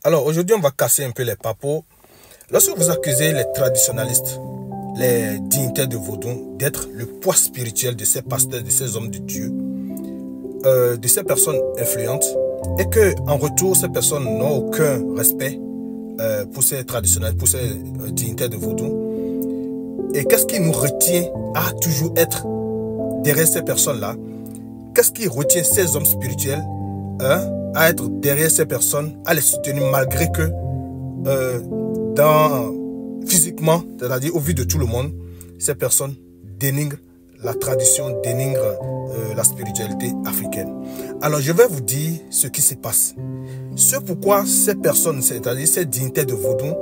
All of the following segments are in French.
Alors aujourd'hui, on va casser un peu les papos. Lorsque vous accusez les traditionalistes, les dignitaires de Vodou, d'être le poids spirituel de ces pasteurs, de ces hommes de Dieu, de ces personnes influentes, et que en retour, ces personnes n'ont aucun respect pour ces traditionnels, pour ces dignitaires de Vodou, et qu'est-ce qui nous retient à toujours être derrière ces personnes-là? Qu'est-ce qui retient ces hommes spirituels à être derrière ces personnes, à les soutenir malgré que physiquement, c'est-à-dire au vu de tout le monde, ces personnes dénigrent la tradition, dénigrent la spiritualité africaine. Alors je vais vous dire ce qui se passe. Ce pourquoi ces personnes, c'est-à-dire ces dignitaires de Vodou,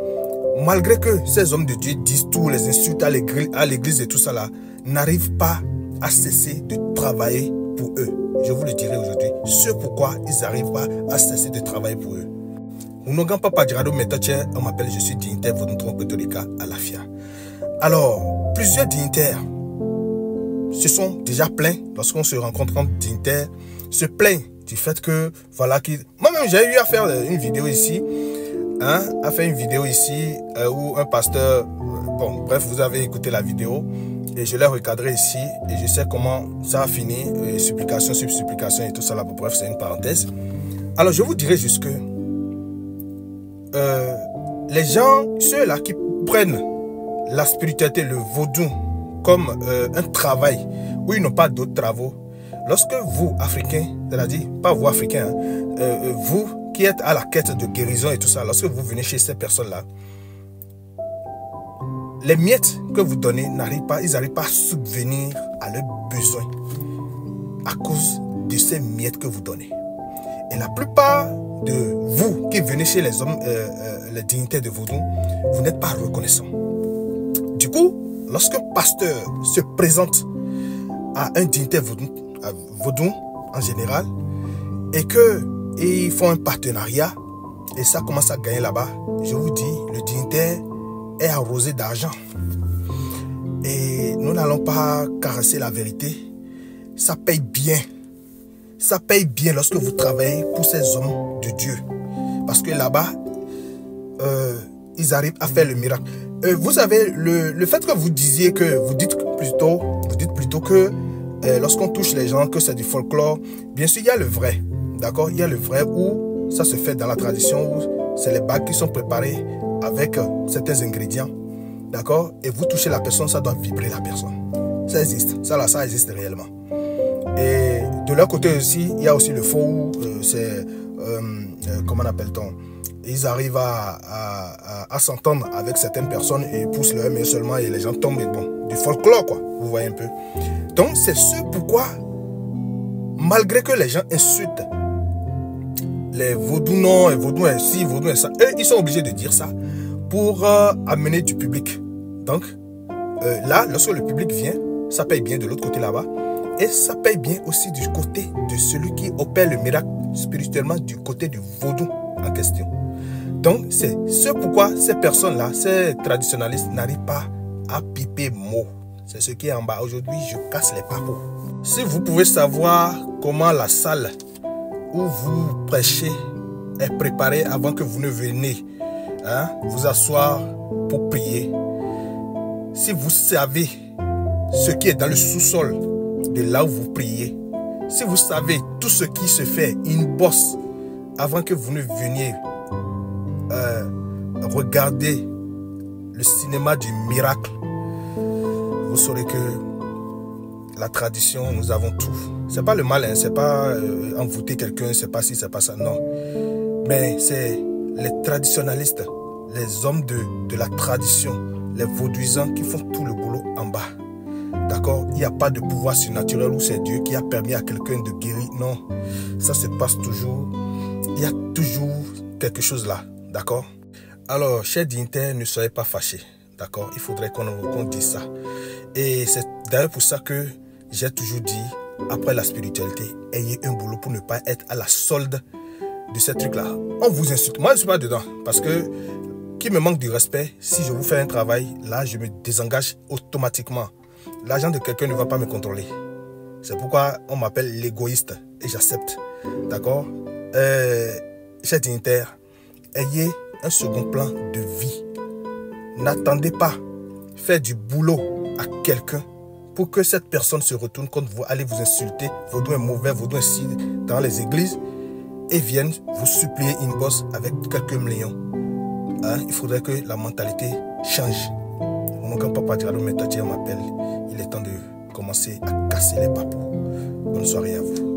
malgré que ces hommes de Dieu disent tous les insultes à l'église et tout ça là, n'arrivent pas à cesser de travailler pour eux. Je vous le dirai aujourd'hui. Ce pourquoi ils n'arrivent pas à cesser de travailler pour eux. On m'appelle, je suis dignitaire Vodou Catholica à l'AFIA. Alors, plusieurs dignitaires se sont déjà plaints lorsqu'on se rencontre entre dignitaires, se plaignent du fait que, voilà, moi-même j'ai eu à faire une vidéo ici, où un pasteur, bon, bref, vous avez écouté la vidéo, et je l'ai recadré ici, et je sais comment ça a fini, supplication sur supplication et tout ça là, bref, c'est une parenthèse. Alors, je vous dirai juste que les gens, ceux-là qui prennent la spiritualité, le vaudou, comme un travail, où ils n'ont pas d'autres travaux, lorsque vous, Africains, c'est-à-dire, pas vous, Africains, vous qui êtes à la quête de guérison et tout ça, lorsque vous venez chez ces personnes-là, les miettes que vous donnez ils n'arrivent pas à subvenir à leurs besoins à cause de ces miettes que vous donnez. Et la plupart de vous qui venez chez les hommes, les dignitaires de Vodou, vous n'êtes pas reconnaissants. Du coup, lorsqu'un pasteur se présente à un dignitaire Vodou en général, et qu'ils font un partenariat, et ça commence à gagner là-bas, je vous dis, le dignitaire est arrosé d'argent. Et nous n'allons pas caresser la vérité. Ça paye bien. Ça paye bien lorsque vous travaillez pour ces hommes de Dieu. Parce que là-bas, ils arrivent à faire le miracle. Vous savez, le fait que vous disiez que, vous dites plutôt que lorsqu'on touche les gens, que c'est du folklore, bien sûr, il y a le vrai. D'accord? Il y a le vrai où ça se fait dans la tradition, où c'est les bagues qui sont préparées avec certains ingrédients. D'accord? Et vous touchez la personne, ça doit vibrer la personne. Ça existe. Ça existe réellement. Et de leur côté aussi, il y a aussi le faux où c'est, comment appelle-t-on? Ils arrivent à s'entendre avec certaines personnes et poussent leur main seulement et les gens tombent. Et bon, du folklore quoi, vous voyez un peu. Donc c'est ce pourquoi, malgré que les gens insultent les vaudous non, et vaudou ci, vaudou ça, eux ils sont obligés de dire ça pour amener du public. Donc là, lorsque le public vient, ça paye bien de l'autre côté là-bas. Et ça paye bien aussi du côté de celui qui opère le miracle spirituellement, du côté du vaudou en question. Donc, c'est ce pourquoi ces personnes-là, ces traditionalistes, n'arrivent pas à piper mot. C'est ce qui est en bas. Aujourd'hui, je casse les papos. Si vous pouvez savoir comment la salle où vous prêchez est préparée avant que vous ne veniez vous asseoir pour prier. Si vous savez ce qui est dans le sous-sol de là où vous priez, si vous savez tout ce qui se fait in boss avant que vous ne veniez regarder le cinéma du miracle, vous saurez que la tradition, nous avons tout. C'est pas le mal, hein, c'est pas envoûter quelqu'un, c'est pas ci, c'est pas ça, non. Mais c'est les traditionalistes, les hommes de la tradition, les vaudouisants qui font tout le boulot en bas. D'accord? Il n'y a pas de pouvoir surnaturel où c'est Dieu qui a permis à quelqu'un de guérir. Non, ça se passe toujours. Il y a toujours quelque chose là. D'accord? Alors, chers dignitaires, ne soyez pas fâchés. D'accord? Il faudrait qu'on dise ça. Et c'est d'ailleurs pour ça que j'ai toujours dit, après la spiritualité, ayez un boulot pour ne pas être à la solde de ces trucs-là. On vous insulte. Moi, je ne suis pas dedans. Parce que, qui me manque du respect, si je vous fais un travail, là, je me désengage automatiquement. L'argent de quelqu'un ne va pas me contrôler. C'est pourquoi on m'appelle l'égoïste et j'accepte. D'accord? Chers dignitaires, ayez un second plan de vie. N'attendez pas faire du boulot à quelqu'un pour que cette personne se retourne contre vous, allez vous insulter, vaudou est mauvais, vaudou est si dans les églises, et viennent vous supplier inbox avec quelques millions. Hein? Il faudrait que la mentalité change. Mon papa Diallo m'appelle, il est temps de commencer à casser les papous. Bonne soirée à vous.